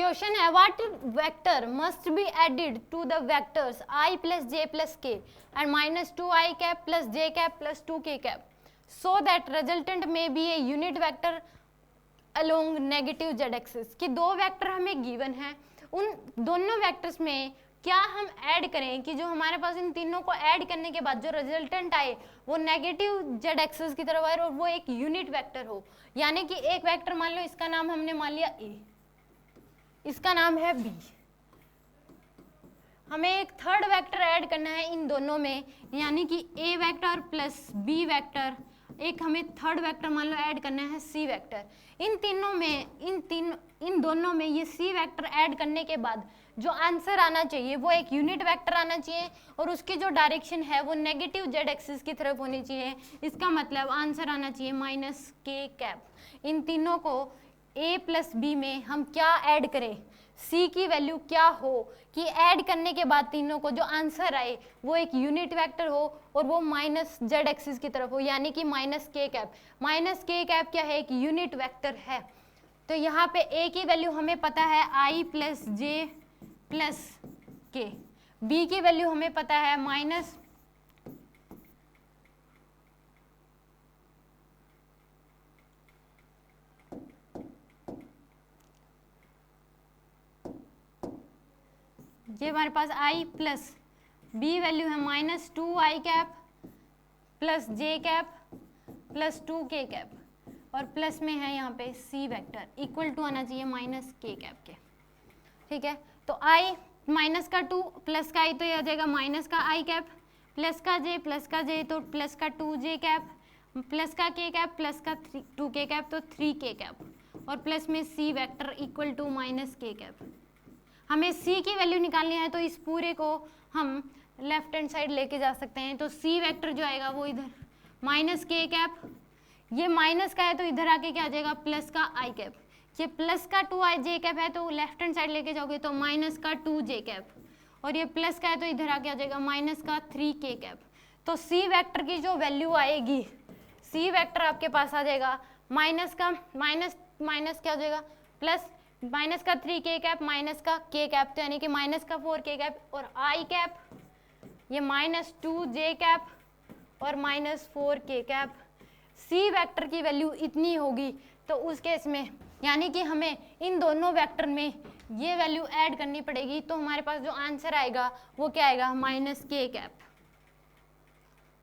Question है what vector must be added to the vectors i plus j plus k and minus 2i cap plus j cap plus 2k cap so that resultant may be a unit vector along negative z axis. कि दो vector हमें given है, उन दोनों vectors में क्या हम add करें कि जो हमारे पास इन तीनों को ऐड करने के बाद जो रिजल्टेंट आए वो नेगेटिव जेड एक्सिस की तरफ आए और वो एक यूनिट वेक्टर हो। यानी कि एक वेक्टर मान लो, इसका नाम हमने मान लिया ए, इसका नाम है बी, हमें एक थर्ड वेक्टर ऐड करना है इन दोनों में, यानी कि ए वेक्टर प्लस बी वेक्टर, एक हमें थर्ड वेक्टर मान लो ऐड करना है सी वेक्टर। इन तीनों में इन दोनों में ये सी वेक्टर ऐड करने के बाद जो आंसर आना चाहिए वो एक यूनिट वेक्टर आना चाहिए और उसकी जो डायरेक्शन है वो नेगेटिव जेड एक्सिस की तरफ होनी चाहिए। इसका मतलब आंसर आना चाहिए माइनस के कैप। इन तीनों को ए प्लस बी में हम क्या ऐड करें, सी की वैल्यू क्या हो कि ऐड करने के बाद तीनों को जो आंसर आए वो एक यूनिट वेक्टर हो और वो माइनस जेड एक्सिस की तरफ हो, यानी कि माइनस के कैप। माइनस के कैप क्या है, एक यूनिट वेक्टर है। तो यहाँ पे ए की वैल्यू हमें पता है आई प्लस जे प्लस के, बी की वैल्यू हमें पता है माइनस ये हमारे पास i प्लस बी वैल्यू है minus 2i cap plus j cap plus 2k cap और प्लस में है यहाँ पे c वेक्टर इक्वल टू आना चाहिए माइनस k कैप के। ठीक है, तो i माइनस का 2 प्लस का i तो ये आ जाएगा माइनस का i कैप प्लस का j तो प्लस का 2j कैप प्लस का k कैप प्लस का 2k कैप तो 3k कैप और प्लस में c vector equal to minus k cap. हमें c की वैल्यू निकालनी है तो इस पूरे को हम लेफ्ट हैंड साइड लेके जा सकते हैं। तो c वेक्टर जो आएगा वो इधर माइनस के कैप, ये माइनस का है तो इधर आके क्या आ जाएगा प्लस का i कैप, ये प्लस का 2j कैप है तो लेफ्ट हैंड साइड लेके जाओगे तो माइनस का 2j कैप और ये प्लस का है तो इधर आके आ जाएगा माइनस का 3k कैप। तो c वेक्टर की जो वैल्यू आएगी, c वेक्टर आपके पास आ जाएगा माइनस का माइनस क्या हो जाएगा प्लस माइनस का 3k कैप माइनस का k कैप, तो यानी कि माइनस का 4k कैप और i कैप, ये माइनस 2j कैप और minus 4k cap. c vector की वैल्यू इतनी होगी तो उस केस में यानी कि हमें इन दोनों वेक्टर में ये वैल्यू ऐड करनी पड़ेगी, तो हमारे पास जो आंसर आएगा वो क्या आएगा माइनस k कैप।